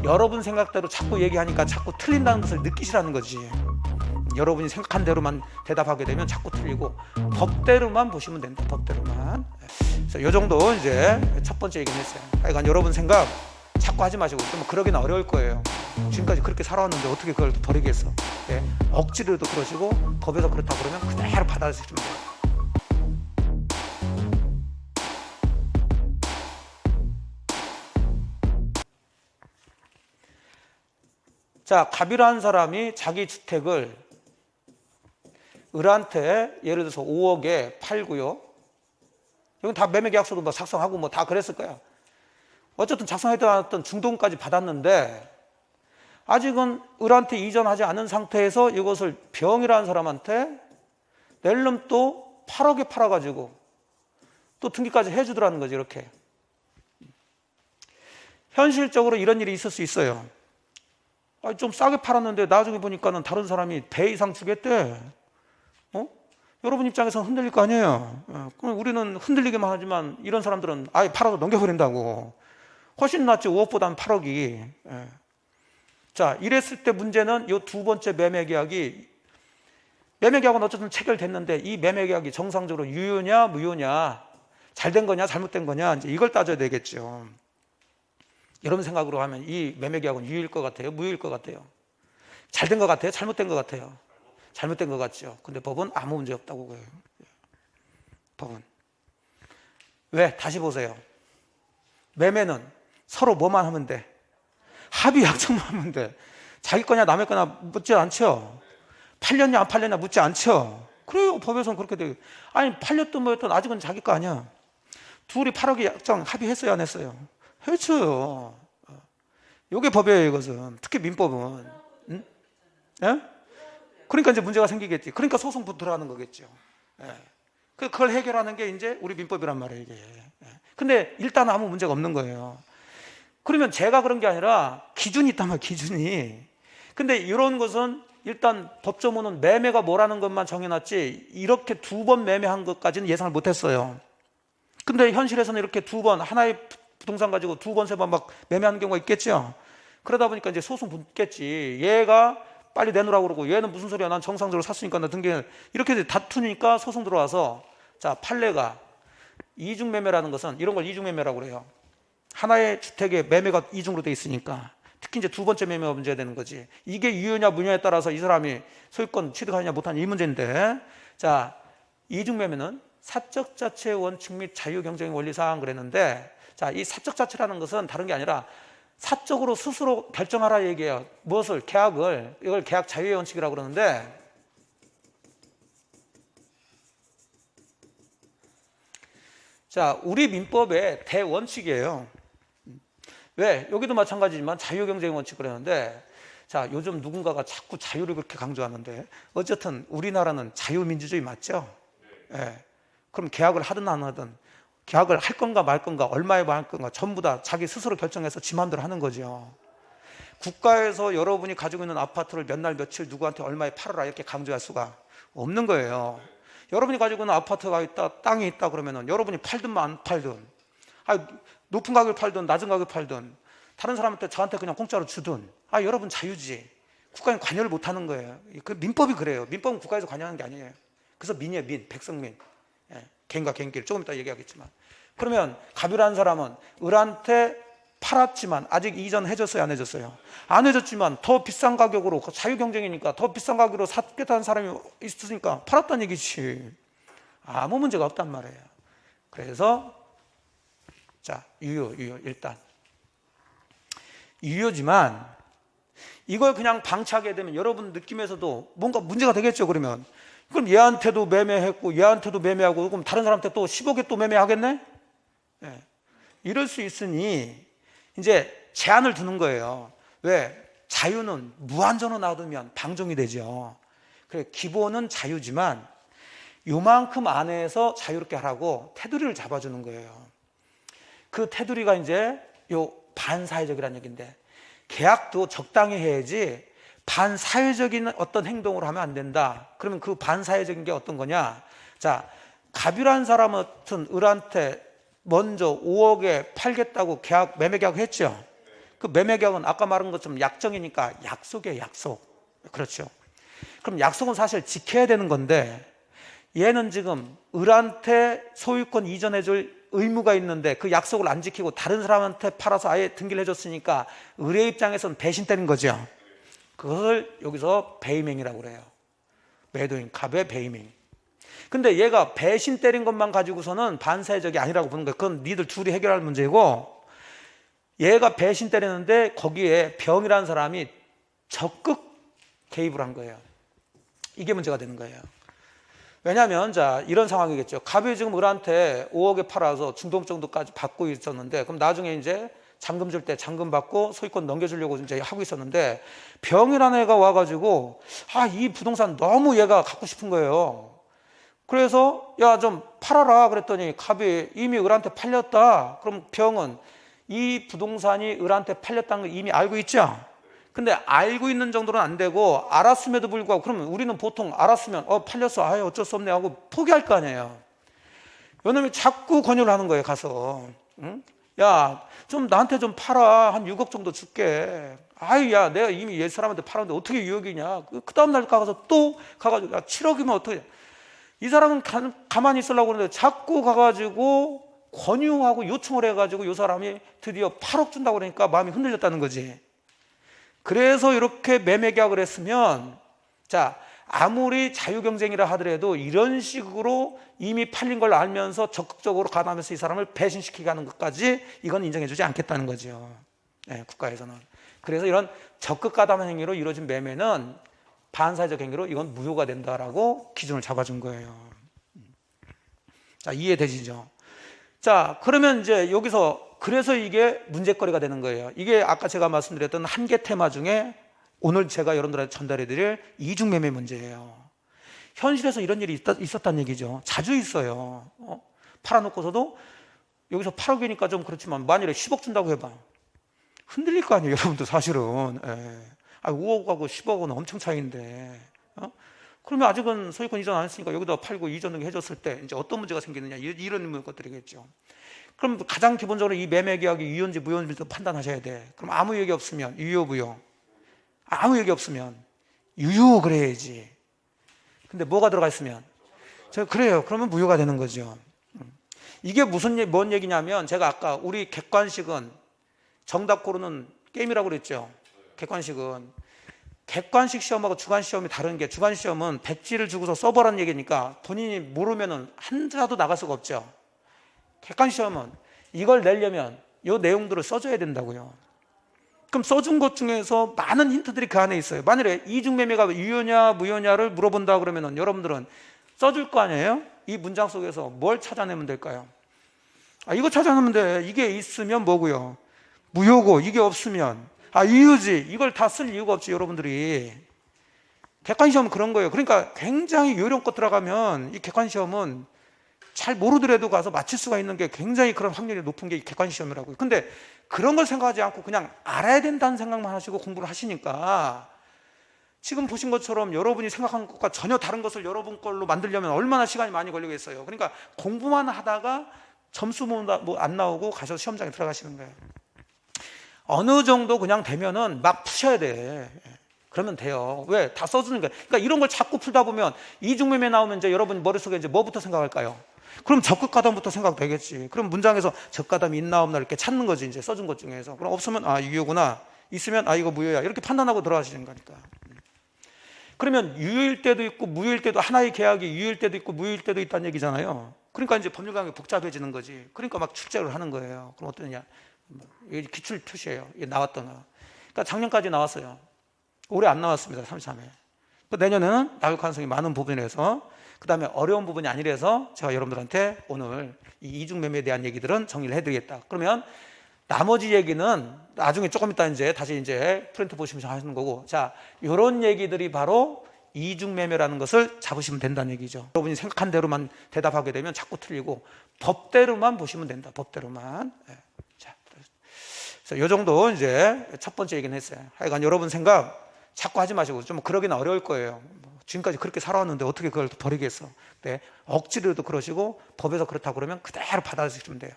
여러분 생각대로 자꾸 얘기하니까 자꾸 틀린다는 것을 느끼시라는 거지. 여러분이 생각한 대로만 대답하게 되면 자꾸 틀리고 법대로만 보시면 된다. 법대로만. 그래서 이 정도 이제 첫 번째 얘기는 했어요. 하여간 여러분 생각 자꾸 하지 마시고, 좀 그러기는 어려울 거예요. 지금까지 그렇게 살아왔는데 어떻게 그걸 버리겠어. 예? 억지로도 그러시고 법에서 그렇다 그러면 그대로 받아들이시면 돼요. 자, 갑이라는 사람이 자기 주택을 을한테 예를 들어서 5억에 팔고요. 이건 다 매매계약서도 뭐 작성하고 뭐 다 그랬을 거야. 어쨌든 작성했던 중도금까지 받았는데 아직은 을한테 이전하지 않은 상태에서 이것을 병이라는 사람한테 낼름 또 8억에 팔아가지고 또 등기까지 해주더라는 거지. 이렇게 현실적으로 이런 일이 있을 수 있어요. 좀 싸게 팔았는데 나중에 보니까는 다른 사람이 배 이상 주겠대. 여러분 입장에서는 흔들릴 거 아니에요. 그럼 우리는 흔들리기만 하지만 이런 사람들은 아예 팔아서 넘겨버린다고. 훨씬 낫지. 5억보다는 8억이. 자, 이랬을 때 문제는 이 두 번째 매매계약은 어쨌든 체결됐는데 이 매매계약이 정상적으로 유효냐 무효냐, 잘된 거냐 잘못된 거냐, 이제 이걸 따져야 되겠죠. 여러분 생각으로 하면 이 매매계약은 유효일 것 같아요? 무효일 것 같아요? 잘된 것 같아요? 잘못된 것 같아요? 잘못된 것 같죠. 근데 법은 아무 문제 없다고 그래요. 법은. 왜? 다시 보세요. 매매는 서로 뭐만 하면 돼? 합의 약정만 하면 돼. 자기 거냐 남의 거냐 묻지 않죠. 팔렸냐 안 팔렸냐 묻지 않죠. 그래요. 법에서는 그렇게 돼요. 아니 팔렸든 뭐였든 아직은 자기 거 아니야. 둘이 8억의 약정 합의했어요 안 했어요? 했어요. 이게 법이에요. 이것은. 특히 민법은. 응? 예? 그러니까 이제 문제가 생기겠지. 그러니까 소송부터 들어가는 거겠죠. 예. 그걸 해결하는 게 이제 우리 민법이란 말이에요. 이게. 예. 근데 일단 아무 문제가 없는 거예요. 그러면 제가 그런 게 아니라 기준이 있단 말이에요. 기준이. 근데 이런 것은 일단 법조문은 매매가 뭐라는 것만 정해놨지 이렇게 두 번 매매한 것까지는 예상을 못했어요. 근데 현실에서는 이렇게 두 번, 하나의 부동산 가지고 두 번, 세 번 막 매매하는 경우가 있겠죠. 그러다 보니까 이제 소송 붙겠지. 얘가 빨리 내놓으라고 그러고 얘는 무슨 소리야, 난 정상적으로 샀으니까 나 등기, 이렇게 다투니까 소송 들어와서, 자, 판례가 이중매매라는 것은 이런 걸 이중매매라고 그래요. 하나의 주택에 매매가 이중으로 돼 있으니까 특히 이제 두 번째 매매가 문제가 되는 거지. 이게 유효냐 무효냐에 따라서 이 사람이 소유권 취득하느냐 못하느냐 이 문제인데, 자, 이중매매는 사적 자체의 원칙 및 자유 경쟁의 원리사항 그랬는데, 자, 이 사적 자체라는 것은 다른 게 아니라 사적으로 스스로 결정하라 얘기해요. 무엇을? 계약을. 이걸 계약 자유의 원칙이라고 그러는데, 자, 우리 민법의 대원칙이에요. 왜? 여기도 마찬가지지만 자유경쟁의 원칙 그러는데, 자, 요즘 누군가가 자꾸 자유를 그렇게 강조하는데, 어쨌든 우리나라는 자유민주주의 맞죠? 예. 그럼 계약을 하든 안 하든 계약을 할 건가 말 건가, 얼마에 할 건가 전부 다 자기 스스로 결정해서 지 마음대로 하는 거죠. 국가에서 여러분이 가지고 있는 아파트를 몇 날 며칠 누구한테 얼마에 팔아라 이렇게 강조할 수가 없는 거예요. 여러분이 가지고 있는 아파트가 있다, 땅이 있다 그러면은 여러분이 팔든 안 팔든, 높은 가격에 팔든 낮은 가격에 팔든 다른 사람한테 저한테 그냥 공짜로 주든, 여러분 자유지. 국가는 관여를 못 하는 거예요. 그 민법이 그래요. 민법은 국가에서 관여하는 게 아니에요. 그래서 민이에요. 민, 백성민. 예, 개인과 개인끼리 조금 이따 얘기하겠지만, 그러면 갑이라는 사람은 을한테 팔았지만 아직 이전해줬어요 안 해줬어요? 안 해줬지만 더 비싼 가격으로, 자유경쟁이니까 더 비싼 가격으로 샀겠다는 사람이 있으니까 팔았다는 얘기지. 아무 문제가 없단 말이에요. 그래서 자, 유효 일단 유효지만 이걸 그냥 방치하게 되면 여러분 느낌에서도 뭔가 문제가 되겠죠. 그러면 그럼 얘한테도 매매했고 얘한테도 매매하고 그럼 다른 사람한테 또 10억에 또 매매하겠네? 예. 이럴 수 있으니 이제 제한을 두는 거예요. 왜? 자유는 무한정으로 놔두면 방종이 되죠. 그래, 기본은 자유지만 요만큼 안에서 자유롭게 하라고 테두리를 잡아주는 거예요. 그 테두리가 이제 요 반사회적이라는 얘기인데, 계약도 적당히 해야지 반사회적인 어떤 행동을 하면 안 된다. 그러면 그 반사회적인 게 어떤 거냐? 자, 갑이라는 사람은 을한테 먼저 5억에 팔겠다고 매매 계약을 했죠. 그 매매계약은 아까 말한 것처럼 약정이니까 약속이에요, 약속. 그렇죠. 그럼 약속은 사실 지켜야 되는 건데 얘는 지금 을한테 소유권 이전해 줄 의무가 있는데 그 약속을 안 지키고 다른 사람한테 팔아서 아예 등기를 해줬으니까 을의 입장에서는 배신 때린 거죠. 그것을 여기서 배임행위라고 그래요. 매도인, 갑의 배임행. 근데 얘가 배신 때린 것만 가지고서는 반사회적이 아니라고 보는 거예요. 그건 니들 둘이 해결할 문제고, 얘가 배신 때리는데 거기에 병이라는 사람이 적극 개입을 한 거예요. 이게 문제가 되는 거예요. 왜냐하면 자 이런 상황이겠죠. 갑이 지금 을한테 5억에 팔아서 중도금 정도까지 받고 있었는데, 그럼 나중에 이제 잔금 줄 때 잔금 받고 소유권 넘겨주려고 이제 하고 있었는데, 병이라는 애가 와가지고 이 부동산 너무 얘가 갖고 싶은 거예요. 그래서 야 좀 팔아라 그랬더니 갑이 이미 을한테 팔렸다. 그럼 병은 이 부동산이 을한테 팔렸다는 걸 이미 알고 있죠. 근데 알고 있는 정도는 안 되고 알았음에도 불구하고, 그러면 우리는 보통 알았으면 팔렸어, 어쩔 수 없네 하고 포기할 거 아니에요. 요놈이 자꾸 권유를 하는 거예요. 가서 응? 야 좀 나한테 좀 팔아, 한 6억 정도 줄게. 야 내가 이미 옛 사람한테 팔았는데 어떻게 6억이냐. 그 다음 날 가서 또 가가지고 7억이면 어떻게. 이 사람은 가만히 있으려고 그러는데 자꾸 가가지고 권유하고 요청을 해가지고 이 사람이 드디어 8억 준다고 그러니까 마음이 흔들렸다는 거지. 그래서 이렇게 매매 계약을 했으면, 자 아무리 자유경쟁이라 하더라도 이런 식으로 이미 팔린 걸 알면서 적극적으로 가담해서 이 사람을 배신시키게 하는 것까지 이건 인정해주지 않겠다는 거죠. 네, 국가에서는. 그래서 이런 적극 가담 행위로 이루어진 매매는 반사회적 행위로 이건 무효가 된다라고 기준을 잡아준 거예요. 자, 이해되시죠? 자, 그러면 이제 여기서 그래서 이게 문제거리가 되는 거예요. 이게 아까 제가 말씀드렸던 한 개 테마 중에 오늘 제가 여러분들한테 전달해 드릴 이중매매 문제예요. 현실에서 이런 일이 있었다는 얘기죠. 자주 있어요. 팔아놓고서도 여기서 8억이니까 좀 그렇지만 만일에 10억 준다고 해봐. 흔들릴 거 아니에요, 여러분들 사실은. 5억하고 10억은 엄청 차이인데. 그러면 아직은 소유권 이전 안 했으니까 여기다 팔고 이전 등기 해줬을 때 이제 어떤 문제가 생기느냐, 이런 것들이겠죠. 그럼 가장 기본적으로 이 매매 계약이 유효인지 무효인지도 판단하셔야 돼. 그럼 아무 얘기 없으면 유효, 무효. 아무 얘기 없으면 유효 그래야지. 근데 뭐가 들어가 있으면 그래요. 그러면 무효가 되는 거죠. 이게 뭔 얘기냐면, 제가 아까 우리 객관식은 정답 고르는 게임이라고 그랬죠. 객관식 시험하고 주관 시험이 다른 게, 주관 시험은 백지를 주고서 써보라는 얘기니까 본인이 모르면은 한자도 나갈 수가 없죠. 객관식 시험은 이걸 내려면 이 내용들을 써줘야 된다고요. 그럼 써준 것 중에서 많은 힌트들이 그 안에 있어요. 만일에 이중매매가 유효냐 무효냐를 물어본다 그러면은 여러분들은 써줄 거 아니에요? 이 문장 속에서 뭘 찾아내면 될까요? 이거 찾아내면 돼. 이게 있으면 뭐고요? 무효고, 이게 없으면 유효지. 이걸 다 쓸 이유가 없지, 여러분들이. 객관시험은 그런 거예요. 그러니까 굉장히 요령껏 들어가면 이 객관시험은 잘 모르더라도 가서 맞출 수가 있는 게 굉장히 그런 확률이 높은 게 객관시험이라고요. 근데 그런 걸 생각하지 않고 그냥 알아야 된다는 생각만 하시고 공부를 하시니까 지금 보신 것처럼 여러분이 생각한 것과 전혀 다른 것을 여러분 걸로 만들려면 얼마나 시간이 많이 걸리겠어요. 그러니까 공부만 하다가 점수 안 나오고 가셔서 시험장에 들어가시는 거예요. 어느 정도 그냥 되면은 막 푸셔야 돼. 그러면 돼요. 왜? 다 써주는 거예요. 그러니까 이런 걸 자꾸 풀다 보면 이중매매 나오면 이제 여러분 머릿속에 이제 뭐부터 생각할까요? 그럼 적극가담부터 생각되겠지. 그럼 문장에서 적가담이 있나 없나 이렇게 찾는 거지, 이제 써준 것 중에서. 그럼 없으면 유효구나, 있으면 이거 무효야, 이렇게 판단하고 들어가시는 거니까. 그러면 유효일 때도 있고 무효일 때도, 하나의 계약이 유효일 때도 있고 무효일 때도 있다는 얘기잖아요. 그러니까 이제 법률 강의 복잡해지는 거지. 그러니까 막 출제를 하는 거예요. 그럼 어떠냐? 이게 기출 표시예요. 이게 나왔던 거. 그러니까 작년까지 나왔어요. 올해 안 나왔습니다. 33회. 내년에는 나올 가능성이 많은 부분이라서, 그 다음에 어려운 부분이 아니라서 제가 여러분들한테 오늘 이 이중매매에 대한 얘기들은 정리를 해드리겠다. 그러면 나머지 얘기는 나중에 조금 이따 이제 다시 이제 프린트 보시면서 하시는 거고, 자, 이런 얘기들이 바로 이중매매라는 것을 잡으시면 된다는 얘기죠. 여러분이 생각한 대로만 대답하게 되면 자꾸 틀리고, 법대로만 보시면 된다. 법대로만. 자, 그래서 이 정도 이제 첫 번째 얘기는 했어요. 하여간 여러분 생각 자꾸 하지 마시고, 좀 그러기는 어려울 거예요. 지금까지 그렇게 살아왔는데 어떻게 그걸 버리겠어. 네, 억지로도 그러시고 법에서 그렇다고 그러면 그대로 받아들이시면 돼요.